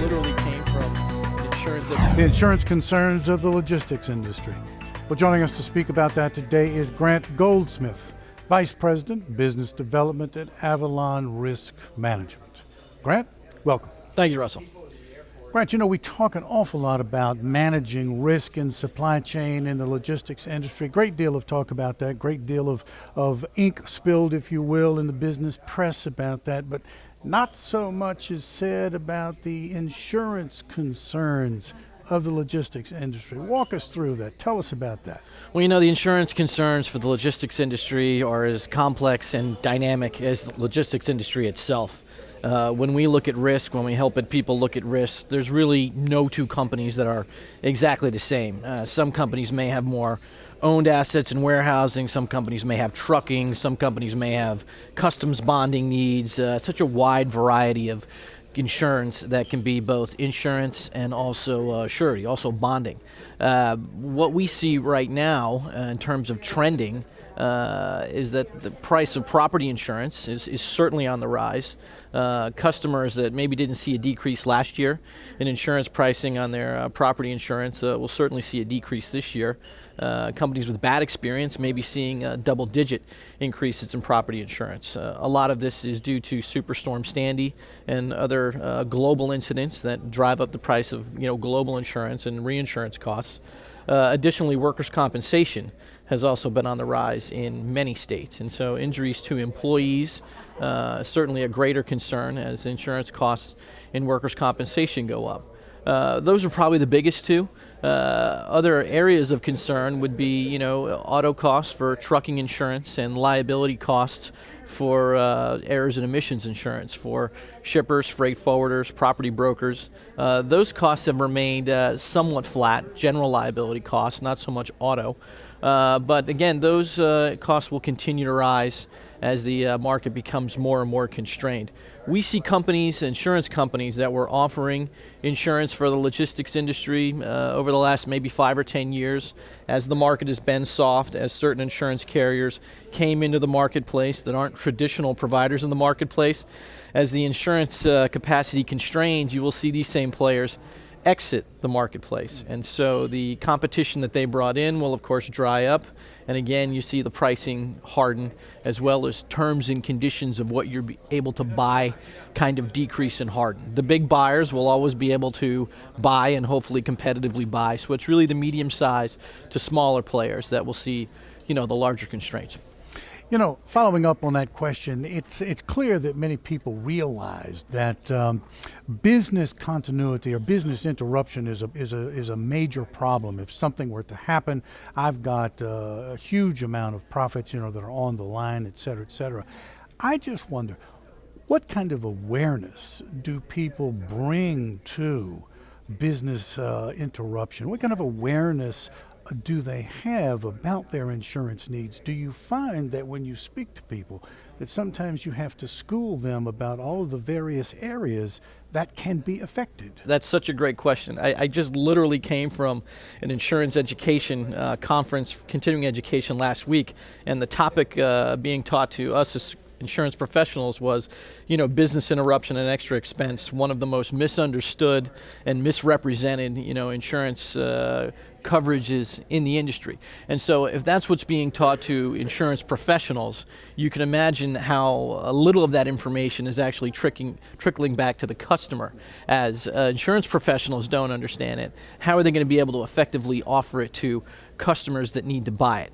literally came from insurance. The insurance concerns of the logistics industry. Well, joining us to speak about that today is Grant Goldsmith, Vice President, Business Development at Avalon Risk Management. Grant, welcome. Thank you, Russell. Grant, you know, we talk an awful lot about managing risk in supply chain in the logistics industry. Great deal of talk about that, great deal of ink spilled, if you will, in the business press about that, but not so much is said about the insurance concerns of the logistics industry. Walk us through that. Tell us about that. Well, you know, the insurance concerns for the logistics industry are as complex and dynamic as the logistics industry itself. When we look at risk, when we help people look at risk, there's really no two companies that are exactly the same. Some companies may have more owned assets and warehousing, some companies may have trucking, some companies may have customs bonding needs, such a wide variety of insurance that can be both insurance and also surety, also bonding. What we see right now in terms of trending is that the price of property insurance is certainly on the rise. Customers that maybe didn't see a decrease last year in insurance pricing on their property insurance will certainly see a decrease this year. Companies with bad experience may be seeing double-digit increases in property insurance. A lot of this is due to Superstorm Sandy and other global incidents that drive up the price of global insurance and reinsurance costs. Additionally, workers' compensation has also been on the rise in many states, and so injuries to employees certainly a greater concern as insurance costs in workers' compensation go up. Those are probably the biggest two. Other areas of concern would be, auto costs for trucking insurance and liability costs for errors and emissions insurance for shippers, freight forwarders, property brokers. Those costs have remained somewhat flat, general liability costs, not so much auto. But again, those costs will continue to rise as the market becomes more and more constrained. We see companies, insurance companies, that were offering insurance for the logistics industry over the last maybe 5 or 10 years as the market has been soft, as certain insurance carriers came into the marketplace that aren't traditional providers in the marketplace. As the insurance capacity constrains, you will see these same players exit the marketplace. And so the competition that they brought in will of course dry up. And again, you see the pricing harden, as well as terms and conditions of what you're able to buy kind of decrease and harden. The big buyers will always be able to buy and hopefully competitively buy. So it's really the medium size to smaller players that will see, the larger constraints. Following up on that question, it's clear that many people realize that business continuity or business interruption is a major problem. If something were to happen, I've got a huge amount of profits, that are on the line, et cetera, et cetera. I just wonder, what kind of awareness do people bring to business interruption? What kind of awareness do they have about their insurance needs? Do you find that when you speak to people that sometimes you have to school them about all of the various areas that can be affected? That's such a great question. I just literally came from an insurance education conference, continuing education last week, and the topic being taught to us as insurance professionals was, business interruption and extra expense, one of the most misunderstood and misrepresented, insurance coverages in the industry. And so if that's what's being taught to insurance professionals, you can imagine how a little of that information is actually trickling back to the customer. As insurance professionals don't understand it, how are they going to be able to effectively offer it to customers that need to buy it?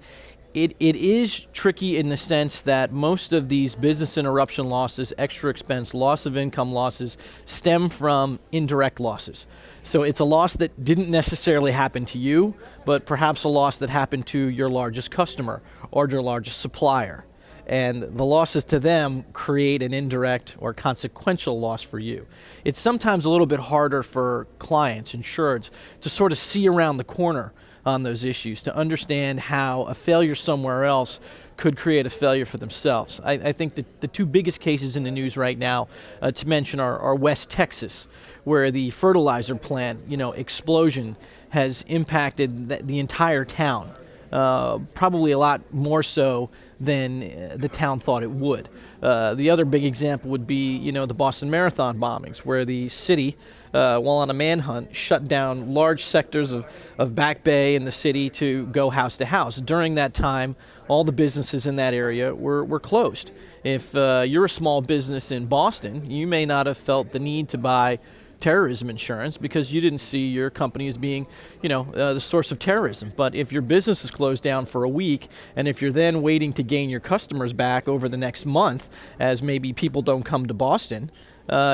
It is tricky in the sense that most of these business interruption losses, extra expense, loss of income losses stem from indirect losses. So it's a loss that didn't necessarily happen to you, but perhaps a loss that happened to your largest customer or your largest supplier. And the losses to them create an indirect or consequential loss for you. It's sometimes a little bit harder for clients, insureds, to sort of see around the corner on those issues, to understand how a failure somewhere else could create a failure for themselves. I think that the two biggest cases in the news right now to mention are West Texas, where the fertilizer plant, explosion has impacted the entire town. Probably a lot more so than the town thought it would. The other big example would be, the Boston Marathon bombings, where the city, while on a manhunt, shut down large sectors of Back Bay and the city to go house to house. During that time, all the businesses in that area were closed. If you're a small business in Boston, you may not have felt the need to buy terrorism insurance because you didn't see your company as being, the source of terrorism. But if your business is closed down for a week, and if you're then waiting to gain your customers back over the next month, as maybe people don't come to Boston,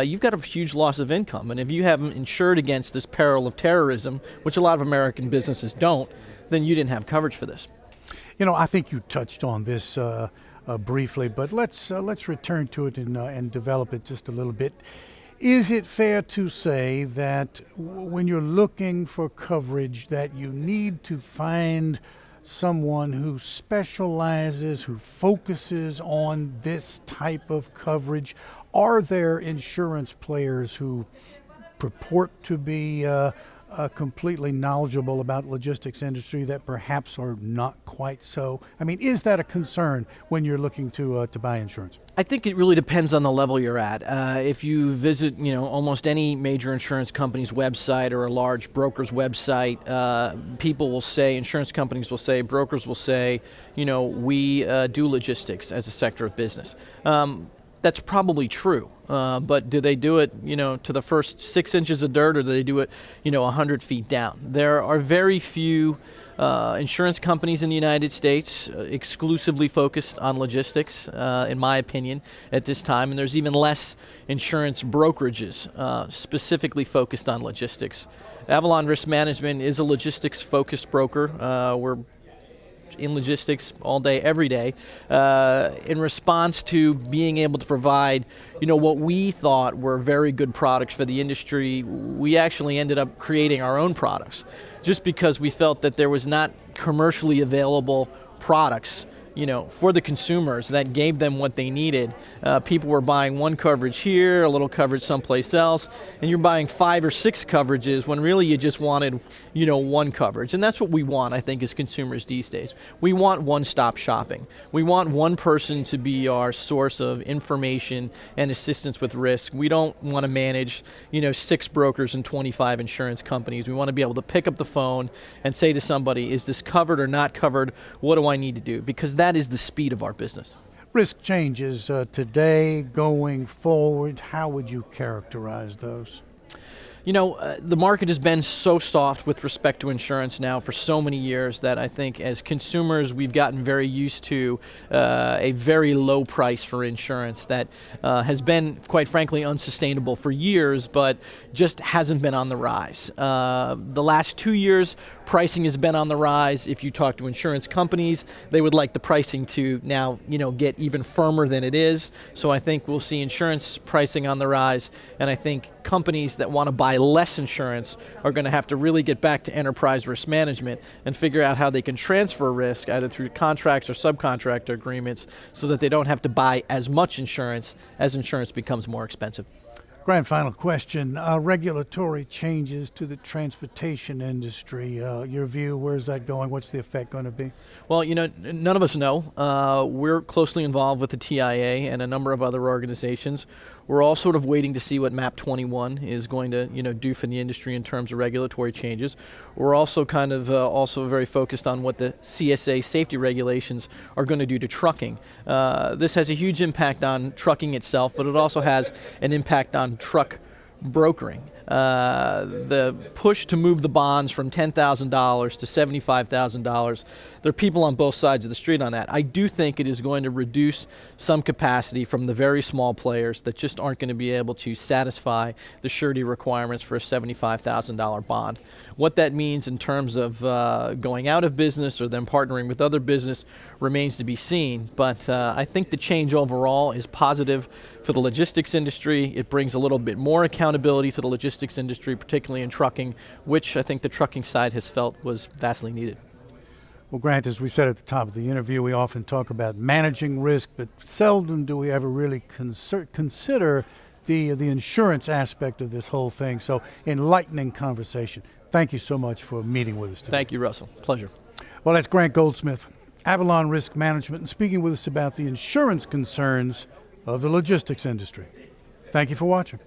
you've got a huge loss of income. And if you haven't insured against this peril of terrorism, which a lot of American businesses don't, then you didn't have coverage for this. I think you touched on this briefly, but let's return to it and develop it just a little bit. Is it fair to say that when you're looking for coverage that you need to find someone who specializes, who focuses on this type of coverage? Are there insurance players who purport to be completely knowledgeable about logistics industry that perhaps are not quite so? I mean, is that a concern when you're looking to buy insurance? I think it really depends on the level you're at. If you visit, almost any major insurance company's website or a large broker's website, people will say, insurance companies will say, brokers will say, we do logistics as a sector of business. That's probably true, but do they do it, to the first 6 inches of dirt, or do they do it, 100 feet down? There are very few insurance companies in the United States exclusively focused on logistics, in my opinion, at this time, and there's even less insurance brokerages specifically focused on logistics. Avalon Risk Management is a logistics-focused broker. We're in logistics all day, every day, in response to being able to provide, what we thought were very good products for the industry. We actually ended up creating our own products just because we felt that there was not commercially available products for the consumers that gave them what they needed. People were buying one coverage here, a little coverage someplace else, and you're buying 5 or 6 coverages when really you just wanted, one coverage. And that's what we want, I think, as consumers these days. We want one-stop shopping. We want one person to be our source of information and assistance with risk. We don't want to manage, 6 brokers and 25 insurance companies. We want to be able to pick up the phone and say to somebody, is this covered or not covered? What do I need to do? Because that is the speed of our business. Risk changes today, going forward. How would you characterize those? The market has been so soft with respect to insurance now for so many years that I think as consumers we've gotten very used to a very low price for insurance that has been, quite frankly, unsustainable for years, but just hasn't been on the rise. The last 2 years, pricing has been on the rise. If you talk to insurance companies, they would like the pricing to now, get even firmer than it is. So I think we'll see insurance pricing on the rise, and I think companies that want to buy less insurance are going to have to really get back to enterprise risk management and figure out how they can transfer risk either through contracts or subcontractor agreements so that they don't have to buy as much insurance as insurance becomes more expensive. Grant, final question. Regulatory changes to the transportation industry. Your view, where's that going? What's the effect going to be? Well, none of us know. We're closely involved with the TIA and a number of other organizations. We're all sort of waiting to see what MAP 21 is going to, do for the industry in terms of regulatory changes. We're also kind of also very focused on what the CSA safety regulations are going to do to trucking. This has a huge impact on trucking itself, but it also has an impact on truck brokering. The push to move the bonds from $10,000 to $75,000, there are people on both sides of the street on that. I do think it is going to reduce some capacity from the very small players that just aren't going to be able to satisfy the surety requirements for a $75,000 bond. What that means in terms of going out of business or them partnering with other business remains to be seen, but I think the change overall is positive for the logistics industry. It brings a little bit more accountability to the logistics industry, particularly in trucking, which I think the trucking side has felt was vastly needed. Well, Grant, as we said at the top of the interview, we often talk about managing risk, but seldom do we ever really consider the insurance aspect of this whole thing. So, enlightening conversation. Thank you so much for meeting with us today. Thank you, Russell. Pleasure. Well, that's Grant Goldsmith, Avalon Risk Management, and speaking with us about the insurance concerns of the logistics industry. Thank you for watching.